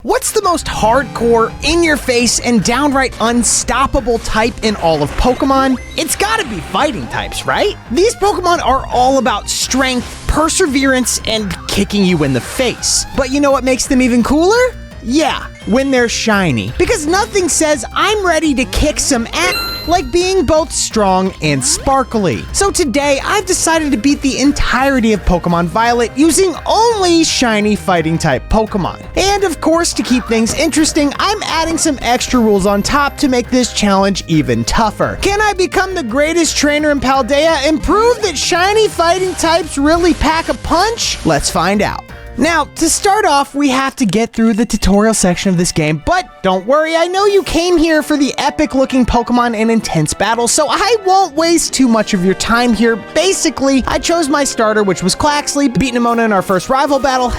What's the most hardcore, in-your-face, and downright unstoppable type in all of Pokemon? It's gotta be fighting types, right? These Pokemon are all about strength, perseverance, and kicking you in the face. But you know what makes them even cooler? Yeah, when they're shiny. Because nothing says I'm ready to kick some ass like being both strong and sparkly. So today, I've decided to beat the entirety of Pokemon Violet using only shiny fighting type Pokemon. And of course, to keep things interesting, I'm adding some extra rules on top to make this challenge even tougher. Can I become the greatest trainer in Paldea and prove that shiny fighting types really pack a punch? Let's find out. Now, to start off, we have to get through the tutorial section of this game, but don't worry, I know you came here for the epic-looking Pokemon and intense battles, so I won't waste too much of your time here. Basically, I chose my starter, which was Quaxly, beat Nemona in our first rival battle,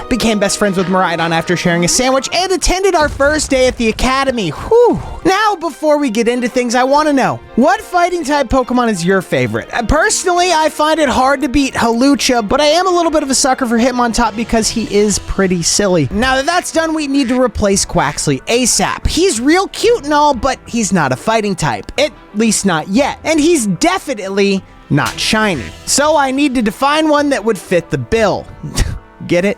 became best friends with Miraidon after sharing a sandwich, and attended our first day at the Academy. Whew. Now, before we get into things, I want to know, what fighting-type Pokemon is your favorite? Personally, I find it hard to beat Hawlucha, but I am a little bit of a sucker for Hitmontop because he is pretty silly. Now that that's done, we need to replace Quaxly ASAP. He's real cute and all, but he's not a fighting type. At least not yet. And he's definitely not shiny. So I need to define one that would fit the bill. Get it?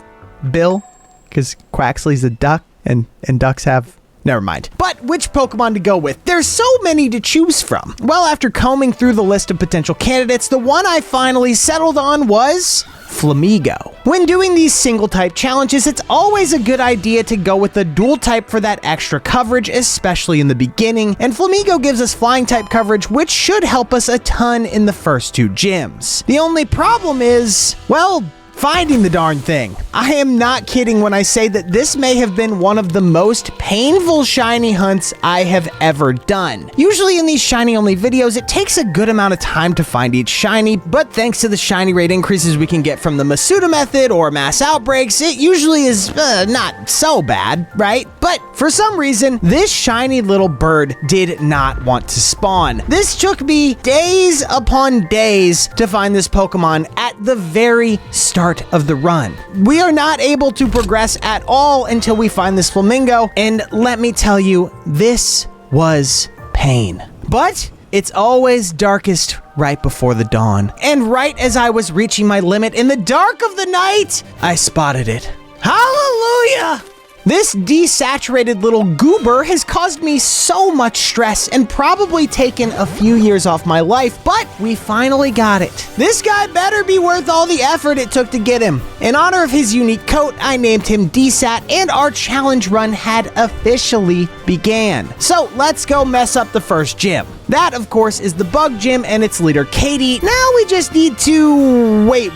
Bill? Because Quaxly's a duck and ducks have... Never mind. But which Pokemon to go with? There's so many to choose from. Well, after combing through the list of potential candidates, the one I finally settled on was Flamigo. When doing these single type challenges, it's always a good idea to go with the dual type for that extra coverage, especially in the beginning, and Flamigo gives us flying type coverage, which should help us a ton in the first two gyms. The only problem is, well, finding the darn thing. I am not kidding when I say that this may have been one of the most painful shiny hunts I have ever done. Usually in these shiny only videos, it takes a good amount of time to find each shiny, but thanks to the shiny rate increases we can get from the Masuda method or mass outbreaks, it usually is not so bad, right? But for some reason, this shiny little bird did not want to spawn. This took me days upon days to find this Pokemon at the very start of the run. We are not able to progress at all until we find this Flamingo, and let me tell you, this was pain. But it's always darkest right before the dawn. And right as I was reaching my limit in the dark of the night, I spotted it. Hallelujah! This desaturated little goober has caused me so much stress and probably taken a few years off my life, but we finally got it. This guy better be worth all the effort it took to get him. In honor of his unique coat, I named him DSAT, and our challenge run had officially began. So let's go mess up the first gym. That, of course, is the Bug Gym and its leader, Katie. Now we just need to... Wait,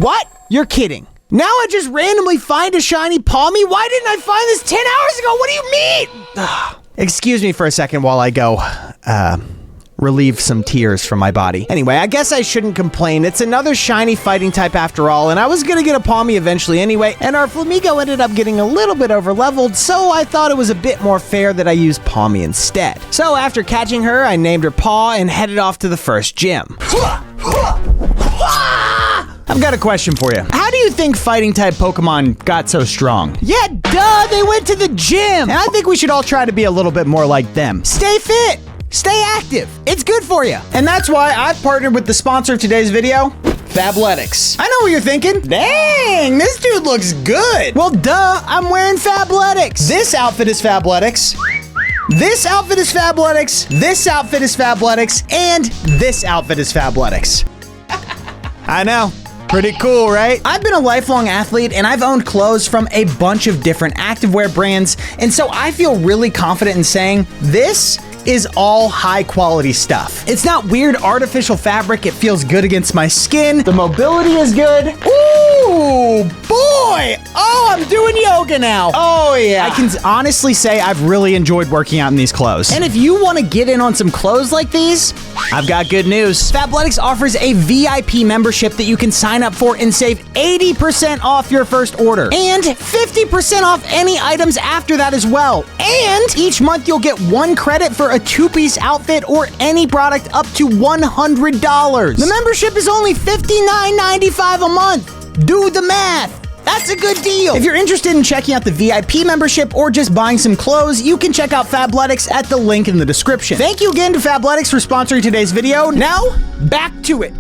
what? You're kidding. Now I just randomly find a shiny Palmy? Why didn't I find this 10 hours ago? What do you mean? Excuse me for a second while I go, relieve some tears from my body. Anyway, I guess I shouldn't complain. It's another shiny fighting type after all, and I was gonna get a Palmy eventually anyway, and our Flamigo ended up getting a little bit overleveled, so I thought it was a bit more fair that I use Palmy instead. So after catching her, I named her Paw and headed off to the first gym. I've got a question for you. How do you think fighting type Pokemon got so strong? Yeah, duh, they went to the gym. And I think we should all try to be a little bit more like them. Stay fit, stay active. It's good for you. And that's why I've partnered with the sponsor of today's video, Fabletics. I know what you're thinking. Dang, this dude looks good. Well, duh, I'm wearing Fabletics. This outfit is Fabletics. This outfit is Fabletics. This outfit is Fabletics. And this outfit is Fabletics. I know. Pretty cool, right? I've been a lifelong athlete and I've owned clothes from a bunch of different activewear brands, and so I feel really confident in saying this is all high quality stuff. It's not weird artificial fabric, it feels good against my skin, the mobility is good. Ooh, boy! Oh, I'm doing yoga now. Oh yeah. I can honestly say I've really enjoyed working out in these clothes. And if you want to get in on some clothes like these, I've got good news. Fabletics offers a VIP membership that you can sign up for and save 80% off your first order. And 50% off any items after that as well. And each month you'll get 1 credit for a 2-piece outfit or any product up to $100. The membership is only $59.95 a month. Do the math. That's a good deal. If you're interested in checking out the VIP membership or just buying some clothes, you can check out Fabletics at the link in the description. Thank you again to Fabletics for sponsoring today's video. Now, back to it.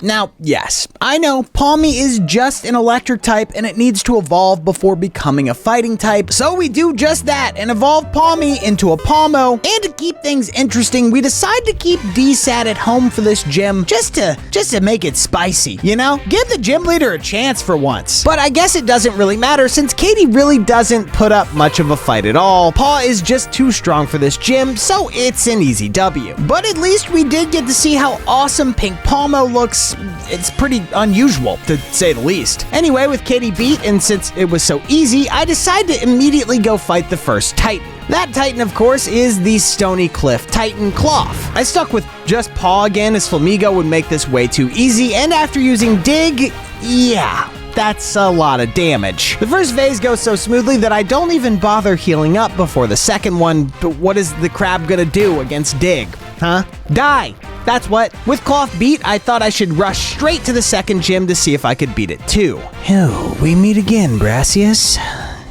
Now, yes, I know Palmy is just an electric type and it needs to evolve before becoming a fighting type. So we do just that and evolve Palmy into a Palmo. And to keep things interesting, we decide to keep DSAT at home for this gym just to make it spicy, you know? Give the gym leader a chance for once. But I guess it doesn't really matter since Katie really doesn't put up much of a fight at all. Paw is just too strong for this gym, so it's an easy W. But at least we did get to see how awesome Pink Palmo looks. It's pretty unusual, to say the least. Anyway, with Katie beat, and since it was so easy, I decided to immediately go fight the first Titan. That Titan, of course, is the Stony Cliff Titan Cloth. I stuck with just Paw again, as Flamigo would make this way too easy, and after using Dig, yeah, that's a lot of damage. The first phase goes so smoothly that I don't even bother healing up before the second one, but what is the crab gonna do against Dig? Huh? Die! That's what. With Cloth beat, I thought I should rush straight to the second gym to see if I could beat it too. Oh, we meet again, Brassius.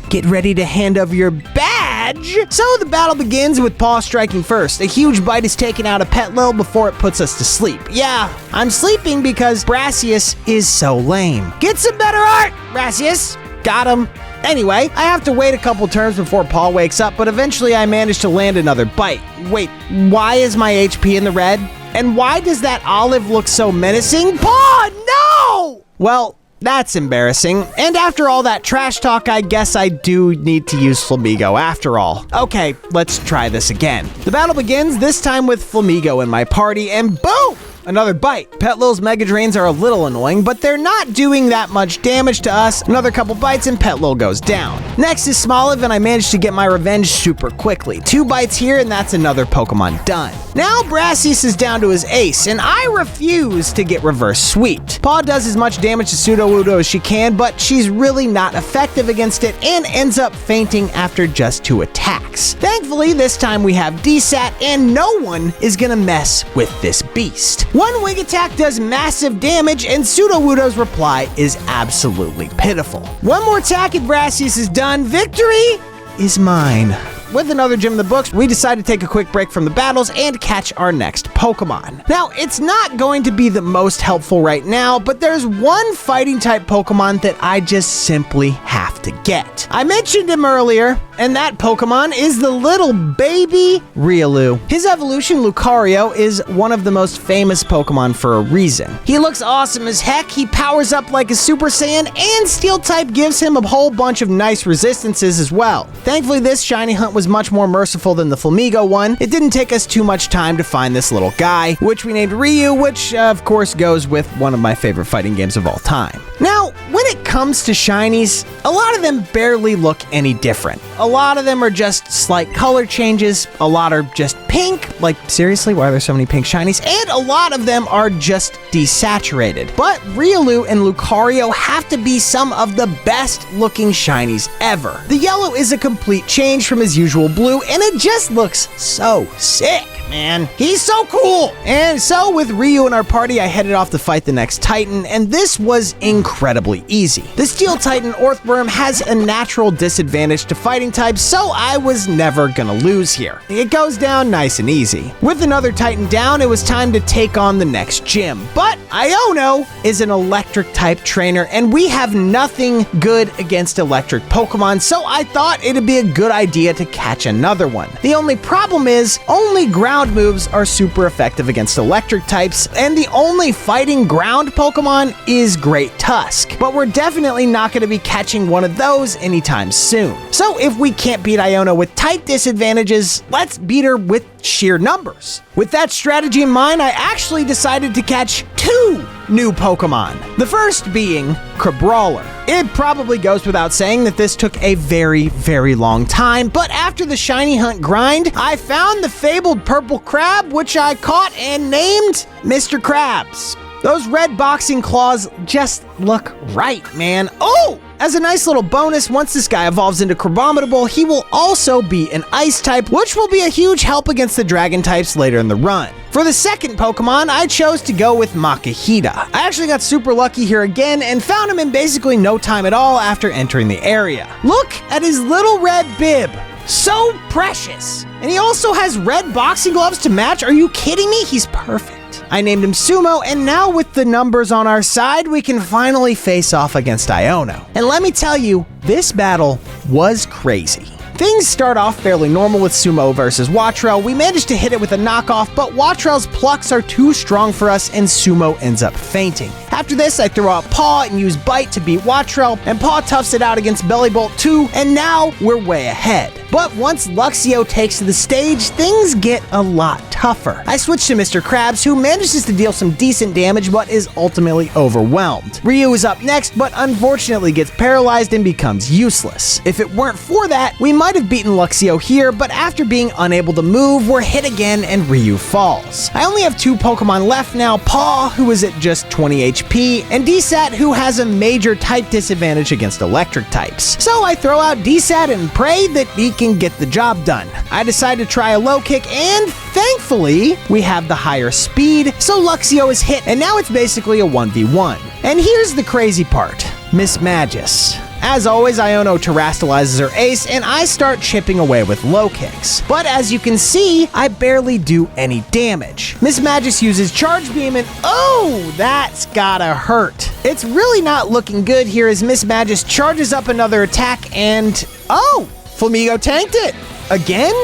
Get ready to hand over your badge! So the battle begins with Paw striking first. A huge bite is taken out of Petlil before it puts us to sleep. Yeah, I'm sleeping because Brassius is so lame. Get some better art, Brassius! Got him. Anyway, I have to wait a couple turns before Paw wakes up, but eventually I manage to land another bite. Wait, why is my HP in the red? And why does that olive look so menacing? Paw, no! Well, that's embarrassing. And after all that trash talk, I guess I do need to use Flamigo after all. Okay, let's try this again. The battle begins, this time with Flamigo in my party, and boom! Another bite. Petlil's Mega Drains are a little annoying, but they're not doing that much damage to us. Another couple bites and Petlil goes down. Next is Smoliv, and I managed to get my revenge super quickly. 2 bites here, and that's another Pokemon done. Now Brassius is down to his ace, and I refuse to get Reverse Sweep. Paw does as much damage to Sudowoodo as she can, but she's really not effective against it and ends up fainting after just 2 attacks. Thankfully, this time we have DSAT, and no one is gonna mess with this beast. One wing attack does massive damage, and Sudowoodo's reply is absolutely pitiful. One more attack and Brassius is done. Victory is mine. With another gym in the books, we decide to take a quick break from the battles and catch our next Pokemon. Now, it's not going to be the most helpful right now, but there's one fighting type Pokemon that I just simply have to get. I mentioned him earlier, and that Pokemon is the little baby Riolu. His evolution, Lucario, is one of the most famous Pokemon for a reason. He looks awesome as heck, he powers up like a Super Saiyan, and Steel type gives him a whole bunch of nice resistances as well. Thankfully, this shiny hunt was much more merciful than the Flamigo one. It didn't take us too much time to find this little guy, which we named Ryu, which of course goes with one of my favorite fighting games of all time. Now, when it comes to shinies, a lot of them barely look any different. A lot of them are just slight color changes, a lot are just pink, like seriously, why are there so many pink shinies? And a lot of them are just desaturated. But Riolu and Lucario have to be some of the best looking shinies ever. The yellow is a complete change from his usual blue, and it just looks so sick, man. He's so cool! And so with Ryu in our party, I headed off to fight the next Titan, and this was incredibly easy. The Steel Titan Orthworm has a natural disadvantage to fighting types, so I was never gonna lose here. It goes down nice and easy. With another Titan down, it was time to take on the next gym. But Iono is an electric type trainer, and we have nothing good against electric Pokemon, so I thought it'd be a good idea to catch another one. The only problem is, only ground moves are super effective against electric types, and the only fighting ground Pokemon is Great Tusk. But we're definitely not going to be catching one of those anytime soon. So if we can't beat Iono with type disadvantages, let's beat her with sheer numbers. With that strategy in mind, I actually decided to catch 2 new Pokemon. The first being Crabrawler. It probably goes without saying that this took a very, very long time, but after the shiny hunt grind, I found the fabled purple crab, which I caught and named Mr. Krabs. Those red boxing claws just look right, man. Oh! As a nice little bonus, once this guy evolves into Crabominable, he will also be an ice type, which will be a huge help against the dragon types later in the run. For the second Pokemon, I chose to go with Makihita. I actually got super lucky here again and found him in basically no time at all after entering the area. Look at his little red bib. So precious. And he also has red boxing gloves to match. Are you kidding me? He's perfect. I named him Sumo, and now with the numbers on our side, we can finally face off against Iono. And let me tell you, this battle was crazy. Things start off fairly normal with Sumo versus Watrel. We managed to hit it with a knockoff, but Watrel's plucks are too strong for us and Sumo ends up fainting. After this, I throw out Paw and use Bite to beat Watrel, and Paw toughs it out against Bellybolt too, and now we're way ahead. But once Luxio takes to the stage, things get a lot tougher. I switch to Mr. Krabs, who manages to deal some decent damage but is ultimately overwhelmed. Ryu is up next, but unfortunately gets paralyzed and becomes useless. If it weren't for that, we might have beaten Luxio here, but after being unable to move, we're hit again and Ryu falls. I only have 2 Pokemon left now, Paw, who is at just 20 HP, and Dsat, who has a major type disadvantage against electric types. So I throw out Dsat and pray that he can get the job done. I decide to try a low kick, and thankfully, we have the higher speed, so Luxio is hit, and now it's basically a 1v1. And here's the crazy part, Mismagius. As always, Iono terastallizes her ace, and I start chipping away with low kicks. But as you can see, I barely do any damage. Mismagius uses Charge Beam, and oh, that's gotta hurt. It's really not looking good here as Mismagius charges up another attack, and oh, Flamigo tanked it. Again?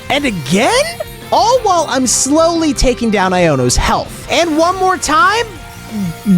And again? All while I'm slowly taking down Iono's health. And one more time?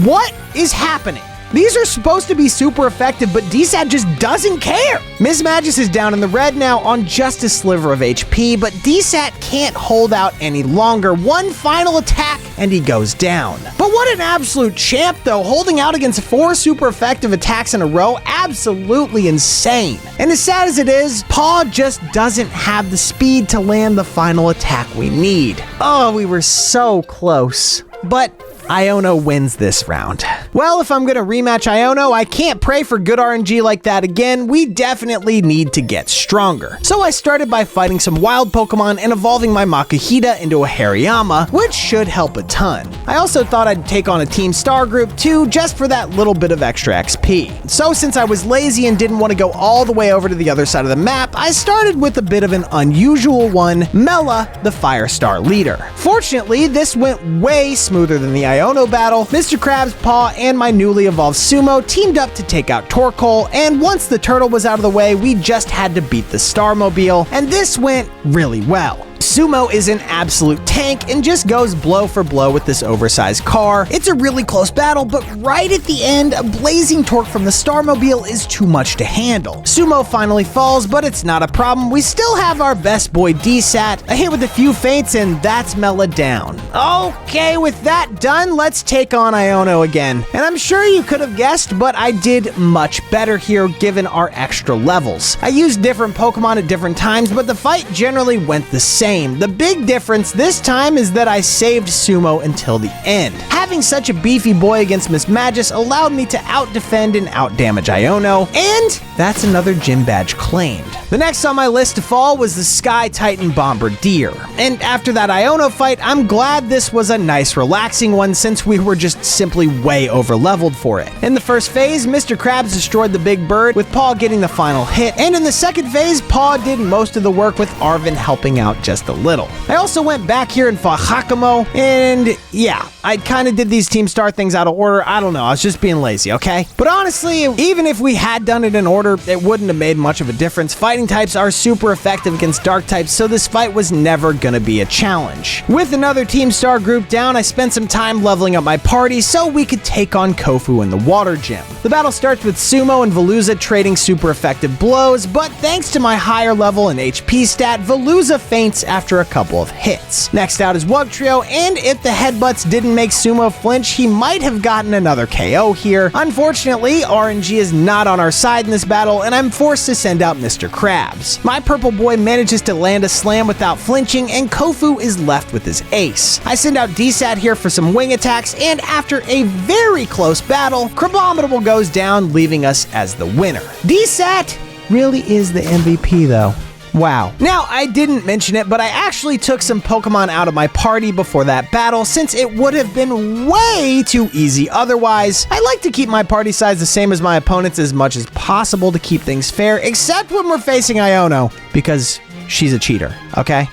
What is happening? These are supposed to be super effective, but Dsat just doesn't care. Mismagius is down in the red now on just a sliver of HP, but Dsat can't hold out any longer. One final attack, and he goes down. But what an absolute champ, though, holding out against 4 super effective attacks in a row, absolutely insane. And as sad as it is, Paw just doesn't have the speed to land the final attack we need. Oh, we were so close. But Iono wins this round. Well, if I'm gonna rematch Iono, I can't pray for good RNG like that again. We definitely need to get stronger. So I started by fighting some wild Pokemon and evolving my Makihita into a Hariyama, which should help a ton. I also thought I'd take on a Team Star group too, just for that little bit of extra XP. So since I was lazy and didn't want to go all the way over to the other side of the map, I started with a bit of an unusual one, Mela, the Firestar leader. Fortunately, this went way smoother than the Iono battle. Mr. Krabs, Paw, and my newly evolved Sumo teamed up to take out Torkoal, and once the turtle was out of the way, we just had to beat the Starmobile, and this went really well. Sumo is an absolute tank and just goes blow for blow with this oversized car. It's a really close battle, but right at the end, a blazing torque from the Starmobile is too much to handle. Sumo finally falls, but it's not a problem. We still have our best boy Dsat, a hit with a few feints, and that's Mela down. Okay, with that done, let's take on Iono again. And I'm sure you could have guessed, but I did much better here given our extra levels. I used different Pokemon at different times, but the fight generally went the same. The big difference this time is that I saved Sumo until the end. Having such a beefy boy against Mismagius allowed me to out-defend and out-damage Iono, and that's another gym badge claimed. The next on my list to fall was the Sky Titan Bombardier. And after that Iono fight, I'm glad this was a nice relaxing one since we were just simply way over-leveled for it. In the first phase, Mr. Krabs destroyed the big bird, with Paw getting the final hit, and in the second phase, Paw did most of the work with Arven helping out just a little. I also went back here and fought Hakamo, and yeah, I kind of did these Team Star things out of order. I don't know, I was just being lazy, okay? But honestly, even if we had done it in order, it wouldn't have made much of a difference. Fighting types are super effective against dark types, so this fight was never gonna be a challenge. With another Team Star group down, I spent some time leveling up my party so we could take on Kofu in the water gym. The battle starts with Sumo and Veluza trading super effective blows, but thanks to my higher level and HP stat, Veluza faints after a couple of hits. Next out is Wugtrio, and if the headbutts didn't make Sumo flinch, he might have gotten another KO here. Unfortunately, RNG is not on our side in this battle, and I'm forced to send out Mr. Krabs. My purple boy manages to land a slam without flinching, and Kofu is left with his ace. I send out DSAT here for some wing attacks, and after a very close battle, Crabominable goes down, leaving us as the winner. DSAT really is the MVP though. Wow. Now, I didn't mention it, but I actually took some Pokemon out of my party before that battle since it would have been way too easy otherwise. I like to keep my party size the same as my opponents as much as possible to keep things fair, except when we're facing Iono, because she's a cheater, okay?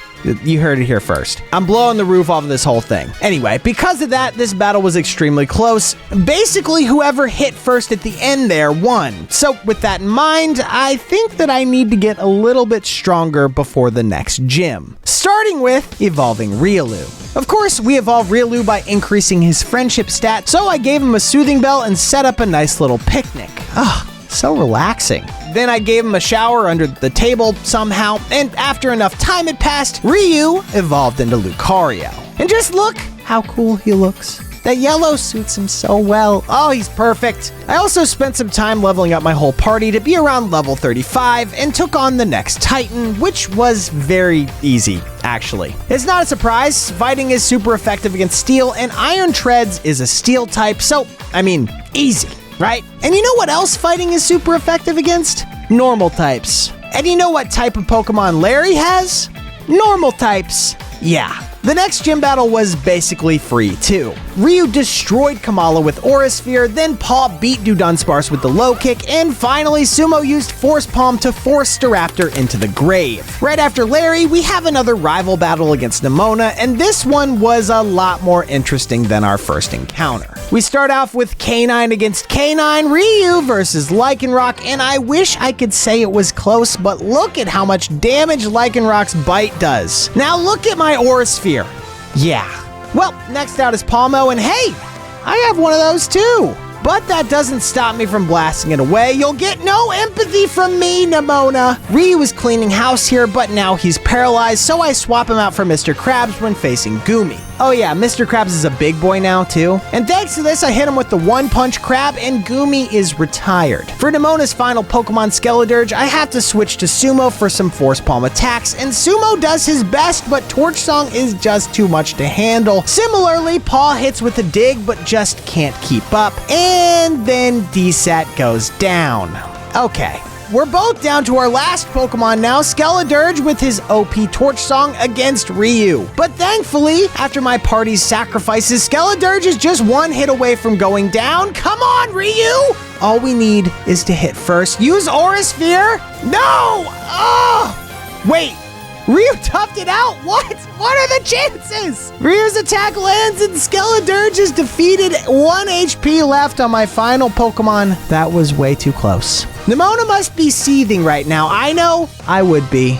You heard it here first. I'm blowing the roof off of this whole thing. Anyway, because of that, this battle was extremely close. Basically, whoever hit first at the end there won. So with that in mind, I think that I need to get a little bit stronger before the next gym. Starting with evolving Riolu. Of course, we evolved Riolu by increasing his friendship stat, so I gave him a soothing bell and set up a nice little picnic. So relaxing. Then I gave him a shower under the table somehow, and after enough time had passed, Ryu evolved into Lucario. And just look how cool he looks. That yellow suits him so well. Oh, he's perfect. I also spent some time leveling up my whole party to be around level 35 and took on the next Titan, which was very easy, actually. It's not a surprise. Fighting is super effective against Steel, and Iron Treads is a Steel type, so, I mean, easy. Right? And you know what else fighting is super effective against? Normal types. And you know what type of Pokemon Larry has? Normal types. Yeah. The next gym battle was basically free too. Ryu destroyed Kamala with Aura Sphere, then Paw beat Dunsparce with the low kick, and finally Sumo used Force Palm to force Staraptor into the grave. Right after Larry, we have another rival battle against Nemona, and this one was a lot more interesting than our first encounter. We start off with K9 against K9, Ryu versus Lycanroc, and I wish I could say it was close, but look at how much damage Lycanroc's bite does. Now look at my Aura Sphere. Yeah. Well, next out is Palmo, and hey, I have one of those too. But that doesn't stop me from blasting it away. You'll get no empathy from me, Nemona. Ryu was cleaning house here, but now he's paralyzed, so I swap him out for Mr. Krabs when facing Goomy. Oh yeah, Mr. Krabs is a big boy now too. And thanks to this, I hit him with the one-punch crab, and Goomy is retired. For Nemona's final Pokemon Skeledirge, I have to switch to Sumo for some Force Palm attacks, and Sumo does his best, but Torch Song is just too much to handle. Similarly, Paw hits with a dig, but just can't keep up. And then DSAT goes down. Okay. We're both down to our last Pokemon now, Skeledirge with his OP Torch Song against Ryu. But thankfully, after my party's sacrifices, Skeledirge is just one hit away from going down. Come on, Ryu! All we need is to hit first. Use Aura Sphere? No! Oh! Wait. Ryu toughed it out? What? What are the chances? Ryu's attack lands and Skeledirge is defeated. 1 HP left on my final Pokemon. That was way too close. Nemona must be seething right now. I know I would be.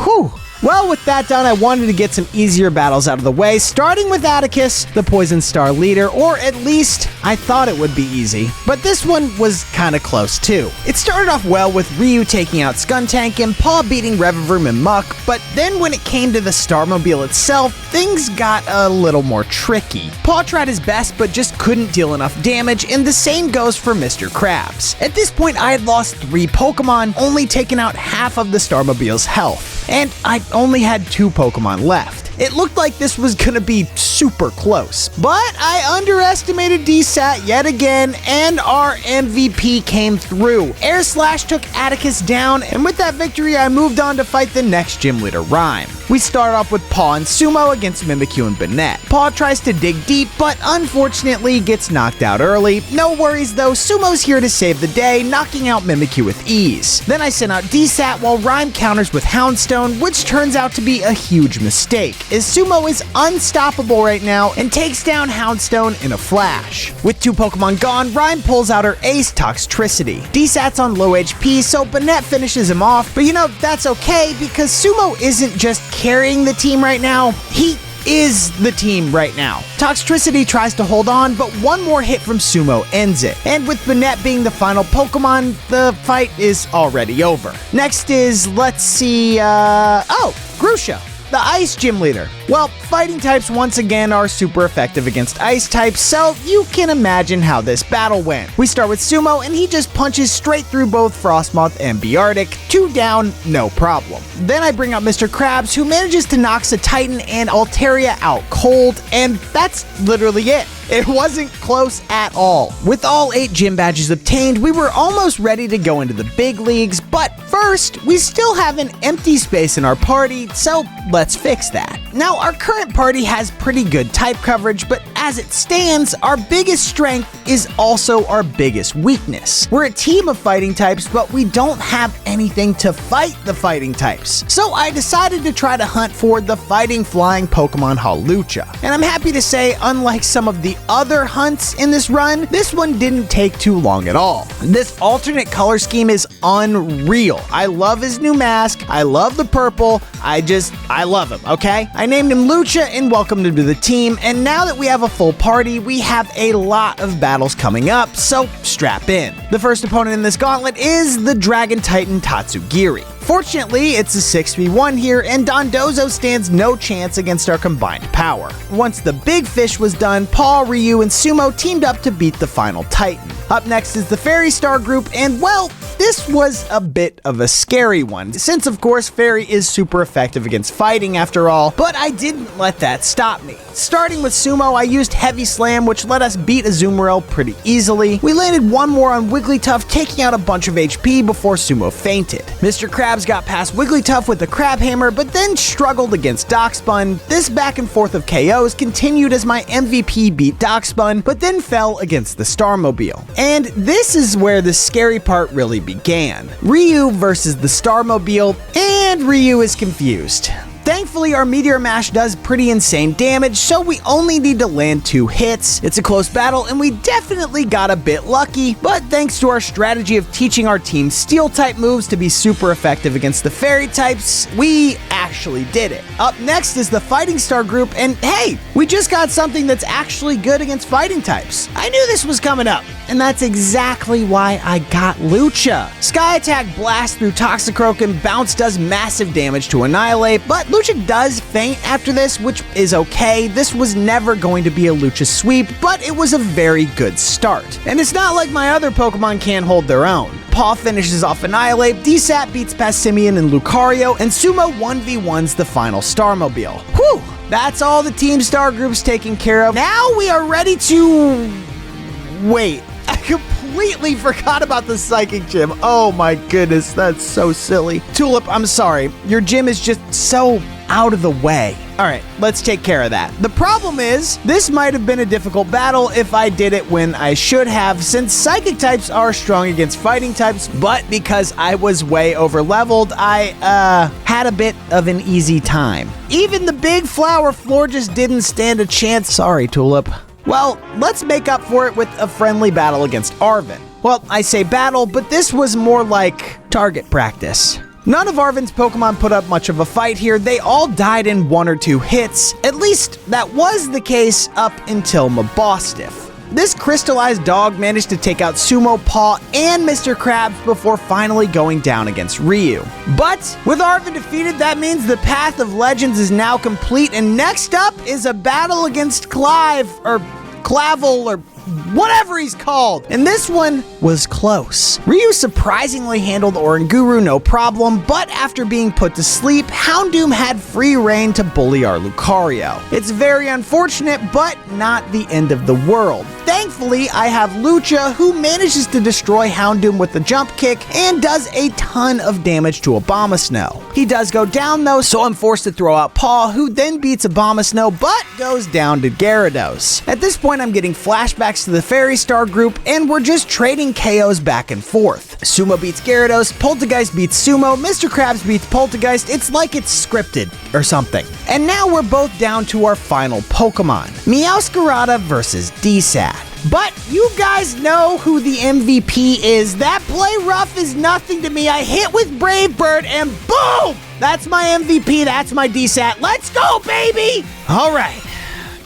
Whew. Well, with that done, I wanted to get some easier battles out of the way, starting with Atticus, the Poison Star leader, or at least I thought it would be easy. But this one was kind of close too. It started off well with Ryu taking out Skuntank and Paw beating Revavroom and Muck, but then when it came to the Starmobile itself, things got a little more tricky. Paw tried his best, but just couldn't deal enough damage, and the same goes for Mr. Krabs. At this point, I had lost 3 Pokemon, only taking out half of the Starmobile's health, and I only had 2 Pokemon left. It looked like this was gonna be super close, but I underestimated DSAT yet again, and our MVP came through. Air Slash took Atticus down, and with that victory, I moved on to fight the next gym leader, Rhyme. We start off with Paw and Sumo against Mimikyu and Banette. Paw tries to dig deep, but unfortunately gets knocked out early. No worries though, Sumo's here to save the day, knocking out Mimikyu with ease. Then I sent out DSAT while Rhyme counters with Houndstone, which turns out to be a huge mistake, as Sumo is unstoppable right now and takes down Houndstone in a flash. With 2 Pokemon gone, Rhyme pulls out her ace Toxtricity. DSAT's on low HP, so Banette finishes him off, but you know, that's okay because Sumo isn't just carrying the team right now, he is the team right now. Toxtricity tries to hold on, but one more hit from Sumo ends it. And with Banette being the final Pokemon, the fight is already over. Next is, let's see, Grusha. the Ice Gym Leader. Well, fighting types once again are super effective against ice types, so you can imagine how this battle went. We start with Sumo, and he just punches straight through both Frostmoth and Beartic. 2 down, no problem. Then I bring out Mr. Krabs, who manages to knock a Titan and Altaria out cold, and that's literally it. It wasn't close at all. With all 8 gym badges obtained, we were almost ready to go into the big leagues, but first, we still have an empty space in our party, so let's fix that. Now, our current party has pretty good type coverage, but as it stands, our biggest strength is also our biggest weakness. We're a team of fighting types, but we don't have anything to fight the fighting types. So I decided to try to hunt for the fighting flying Pokemon Hawlucha. And I'm happy to say, unlike some of the other hunts in this run, this one didn't take too long at all. This alternate color scheme is unreal. I love his new mask. I love the purple. I love him, okay? I named him Lucha and welcomed him to the team, and now that we have a full party, we have a lot of battles coming up, so strap in. The first opponent in this gauntlet is the Dragon Titan Tatsugiri. Fortunately, it's a 6v1 here, and Dondozo stands no chance against our combined power. Once the big fish was done, Paul, Ryu, and Sumo teamed up to beat the final Titan. Up next is the Fairy Star group, and well, this was a bit of a scary one, since of course Fairy is super effective against fighting after all, but I didn't let that stop me. Starting with Sumo, I used Heavy Slam, which let us beat Azumarill pretty easily. We landed one more on Wigglytuff, taking out a bunch of HP before Sumo fainted. Mr. Krabs got past Wigglytuff with the Crab Hammer, but then struggled against Darkspun. This back and forth of KOs continued as my MVP beat Darkspun, but then fell against the Starmobile. And this is where the scary part really began. Ryu versus the Starmobile, and Ryu is confused. Thankfully, our Meteor Mash does pretty insane damage, so we only need to land 2 hits. It's a close battle, and we definitely got a bit lucky, but thanks to our strategy of teaching our team Steel-type moves to be super effective against the Fairy types, we actually did it. Up next is the Fighting Star group, and hey, we just got something that's actually good against fighting types. I knew this was coming up, and that's exactly why I got Lucha. Sky Attack blasts through Toxicroak, and Bounce does massive damage to Annihilate, but Lucha does faint after this, which is okay. This was never going to be a Lucha sweep, but it was a very good start. And it's not like my other Pokemon can't hold their own. Paw finishes off Annihilate, DSAT beats Passimian and Lucario, and Sumo 1v1s the final Starmobile. Whew! That's all the Team Star groups taken care of. Now we are ready to... Wait. I completely forgot about the Psychic Gym. Oh my goodness, that's so silly. Tulip, I'm sorry. Your gym is just so out of the way. Alright, let's take care of that. The problem is, this might have been a difficult battle if I did it when I should have, since Psychic types are strong against fighting types, but because I was way over leveled, I had a bit of an easy time. Even the big flower floor just didn't stand a chance. Sorry, Tulip. Well, let's make up for it with a friendly battle against Arven. Well, I say battle, but this was more like target practice. None of Arven's Pokemon put up much of a fight here. They all died in 1 or 2 hits. At least, that was the case up until Mabostiff. This crystallized dog managed to take out Sumo, Paw, and Mr. Krabs before finally going down against Ryu. But with Arven defeated, that means the Path of Legends is now complete, and next up is a battle against Clive, or Clavel, or whatever he's called. And this one was close. Ryu surprisingly handled Oranguru no problem, but after being put to sleep, Houndoom had free reign to bully our Lucario. It's very unfortunate, but not the end of the world. Thankfully, I have Lucha, who manages to destroy Houndoom with the jump kick and does a ton of damage to Abomasnow. He does go down though, so I'm forced to throw out Paw, who then beats Abomasnow, but goes down to Gyarados. At this point, I'm getting flashbacks to the Fairy Star group, and we're just trading KOs back and forth. Sumo beats Gyarados, Poltergeist beats Sumo, Mr. Krabs beats Poltergeist. It's like it's scripted or something. And now we're both down to our final Pokemon, Meowscarada versus DSAT. But you guys know who the MVP is. That play rough is nothing to me. I hit with Brave Bird and boom! That's my MVP, that's my DSAT. Let's go, baby! All right.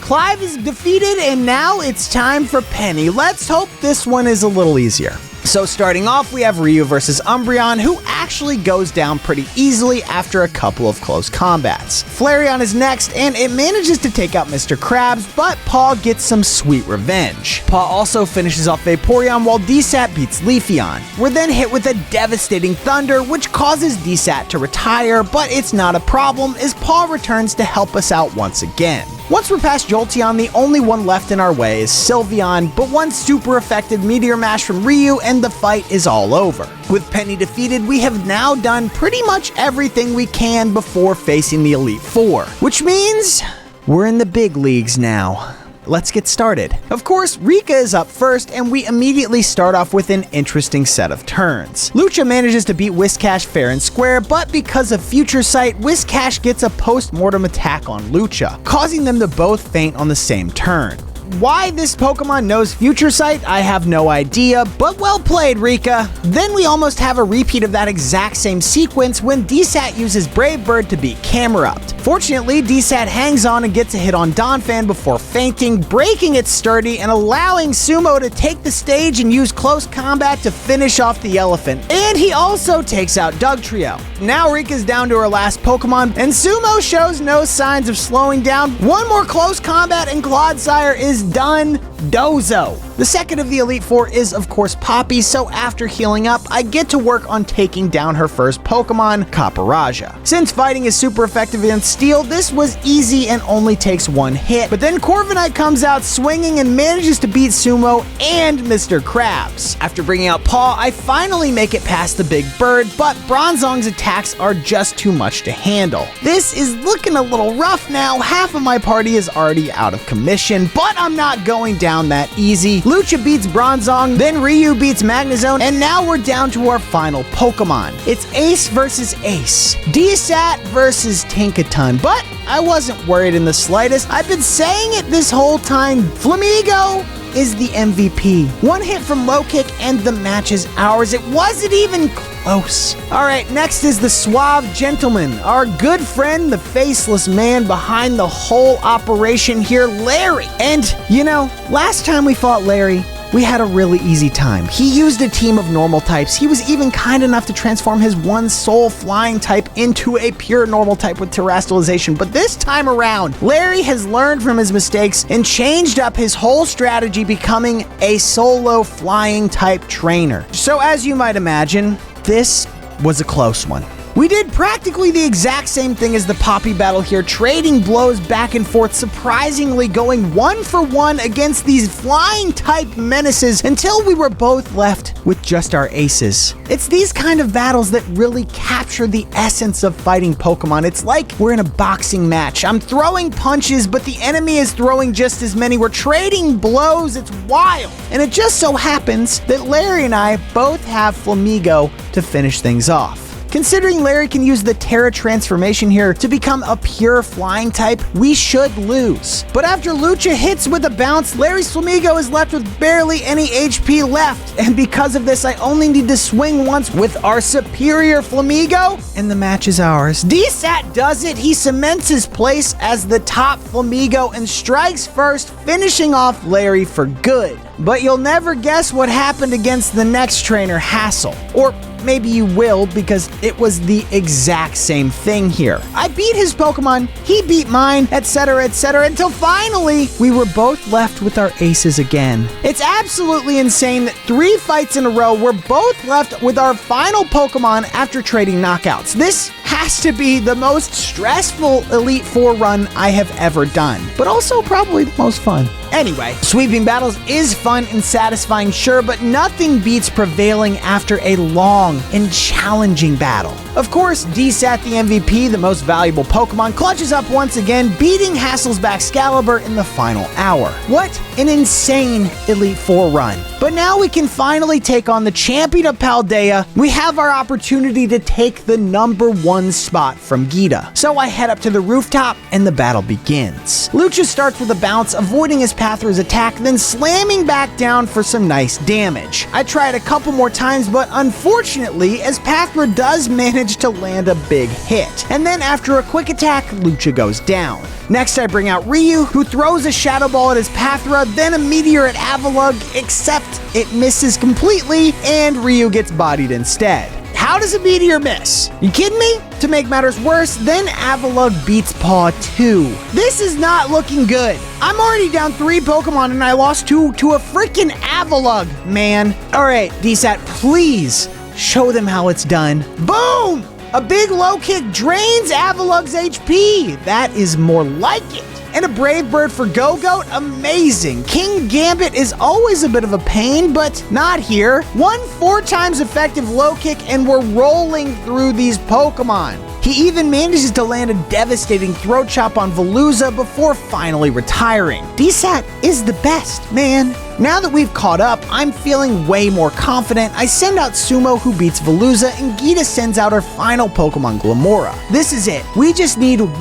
Clive is defeated, and now it's time for Penny. Let's hope this one is a little easier. So starting off, we have Ryu versus Umbreon, who actually goes down pretty easily after a couple of close combats. Flareon is next, and it manages to take out Mr. Krabs, but Paw gets some sweet revenge. Paw also finishes off Vaporeon while DSAT beats Leafeon. We're then hit with a devastating Thunder, which causes DSAT to retire, but it's not a problem as Paw returns to help us out once again. Once we're past Jolteon, the only one left in our way is Sylveon, but one super effective Meteor Mash from Ryu and the fight is all over. With Penny defeated, we have now done pretty much everything we can before facing the Elite Four, which means we're in the big leagues now. Let's get started. Of course, Rika is up first, and we immediately start off with an interesting set of turns. Lucha manages to beat Whiscash fair and square, but because of Future Sight, Whiscash gets a post-mortem attack on Lucha, causing them to both faint on the same turn. Why this Pokemon knows Future Sight, I have no idea, but well played, Rika. Then we almost have a repeat of that exact same sequence when DSAT uses Brave Bird to beat Camerupt. Fortunately, DSAT hangs on and gets a hit on Donphan before fainting, breaking its sturdy and allowing Sumo to take the stage and use close combat to finish off the elephant. And he also takes out Dugtrio. Now Rika's down to her last Pokemon, and Sumo shows no signs of slowing down. One more close combat and Clodsire is done. Dozo. The second of the Elite Four is of course Poppy, so after healing up, I get to work on taking down her first Pokemon, Caparaja. Since fighting is super effective against Steel, this was easy and only takes one hit, but then Corviknight comes out swinging and manages to beat Sumo and Mr. Krabs. After bringing out Paw, I finally make it past the big bird, but Bronzong's attacks are just too much to handle. This is looking a little rough now. Half of my party is already out of commission, but I'm not going down that easy. Lucha beats Bronzong, then Ryu beats Magnezone, and now we're down to our final Pokemon. It's Ace versus Ace, DSAT versus Tinkaton, but I wasn't worried in the slightest. I've been saying it this whole time. Flamigo is the MVP. One hit from Low Kick and the match is ours. It wasn't even close. Alright, next is the Suave Gentleman, our good friend, the faceless man behind the whole operation here, Larry. And, you know, last time we fought Larry, we had a really easy time. He used a team of normal types. He was even kind enough to transform his one soul flying type into a pure normal type with terrestrialization. But this time around, Larry has learned from his mistakes and changed up his whole strategy, becoming a solo flying type trainer. So as you might imagine, this was a close one. We did practically the exact same thing as the Poppy battle here, trading blows back and forth, surprisingly going 1-for-1 against these flying type menaces until we were both left with just our aces. It's these kind of battles that really capture the essence of fighting Pokemon. It's like we're in a boxing match. I'm throwing punches, but the enemy is throwing just as many. We're trading blows. It's wild. And it just so happens that Larry and I both have Flamigo to finish things off. Considering Larry can use the Terra transformation here to become a pure flying type, we should lose. But after Lucha hits with a bounce, Larry's Flamigo is left with barely any HP left. And because of this, I only need to swing once with our superior Flamigo, and the match is ours. DSAT does it. He cements his place as the top Flamigo and strikes first, finishing off Larry for good. But you'll never guess what happened against the next trainer, Hassel. Or maybe you will, because it was the exact same thing here. I beat his Pokemon, he beat mine, etc., until finally we were both left with our aces again. It's absolutely insane that 3 fights in a row we're both left with our final Pokemon after trading knockouts. This has to be the most stressful Elite Four run I have ever done, but also probably the most fun. Anyway, sweeping battles is fun and satisfying, sure, but nothing beats prevailing after a long and challenging battle. Of course, DSAT, the MVP, the most valuable Pokemon, clutches up once again, beating Hassel's Baxcalibur in the final hour. What an insane Elite Four run. But now we can finally take on the champion of Paldea. We have our opportunity to take the #1 spot from Gita. So I head up to the rooftop and the battle begins. Lucha starts with a bounce, avoiding his Pathra's attack, then slamming back down for some nice damage. I tried a couple more times, but unfortunately, as Pathra does manage to land a big hit. And then after a quick attack, Lucha goes down. Next, I bring out Ryu, who throws a Shadow Ball at his Pathra, then a Meteor at Avalugg, except it misses completely, and Ryu gets bodied instead. How does a meteor miss? You kidding me? To make matters worse, then Avalugg beats Paw 2. This is not looking good. I'm already down 3 Pokemon and I lost 2 to a freaking Avalugg, man. Alright, DSAT, please show them how it's done. Boom! A big low kick drains Avalugg's HP. That is more like it. And a Brave Bird for Go-Goat, amazing. King Gambit is always a bit of a pain, but not here. 1 4 times effective low kick, and we're rolling through these Pokemon. He even manages to land a devastating throat chop on Veluza before finally retiring. DSAT is the best, man. Now that we've caught up, I'm feeling way more confident. I send out Sumo, who beats Veluza, and Geeta sends out her final Pokemon, Glamora. This is it. We just need 1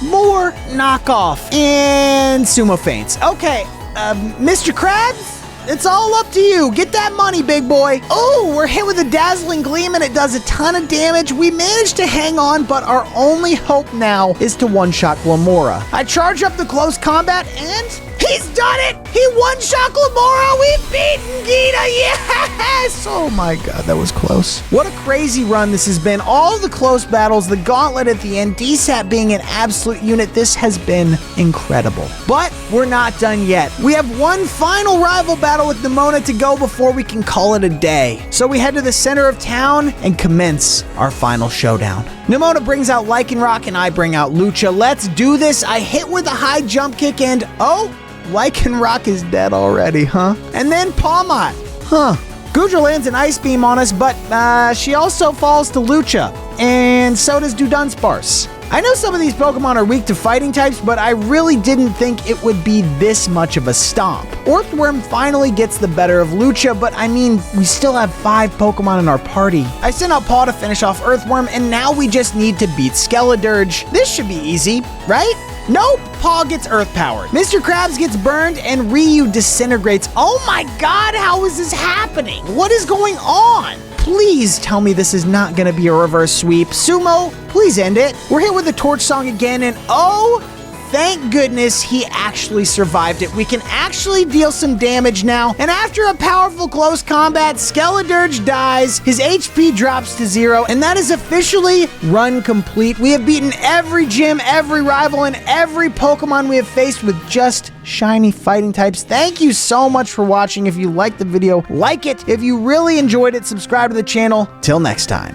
more knockoff. And Sumo faints. Okay, Mr. Krabs? It's all up to you. Get that money, big boy. Oh, we're hit with a Dazzling Gleam and it does a ton of damage. We managed to hang on, but our only hope now is to one-shot Glamora. I charge up the close combat and he's done it! He one-shot Glamora! We've beaten Geeta! Yes! Oh my god, that was close. What a crazy run this has been. All the close battles, the gauntlet at the end, DSAT being an absolute unit. This has been incredible. But we're not done yet. We have one final rival battle with Nemona to go before we can call it a day. So we head to the center of town and commence our final showdown. Nemona brings out Lycanroc and I bring out Lucha. Let's do this. I hit with a high jump kick and oh, Lycanroc is dead already, huh? And then Pawmot. Huh. Goodra lands an Ice Beam on us, but she also falls to Lucha. And so does Dudunsparce. I know some of these Pokemon are weak to fighting types, but I really didn't think it would be this much of a stomp. Earthworm finally gets the better of Lucha, but I mean, we still have 5 Pokemon in our party. I sent out Paw to finish off Earthworm, and now we just need to beat Skeledirge. This should be easy, right? Nope, Paw gets Earth powered. Mr. Krabs gets burned and Ryu disintegrates. Oh my god, how is this happening? What is going on? Please tell me this is not gonna be a reverse sweep. Sumo, please end it. We're hit with the Torch Song again and oh, thank goodness he actually survived it. We can actually deal some damage now. And after a powerful close combat, Skeledirge dies, his HP drops to 0, and that is officially run complete. We have beaten every gym, every rival, and every Pokemon we have faced with just shiny fighting types. Thank you so much for watching. If you liked the video, like it. If you really enjoyed it, subscribe to the channel. Till next time.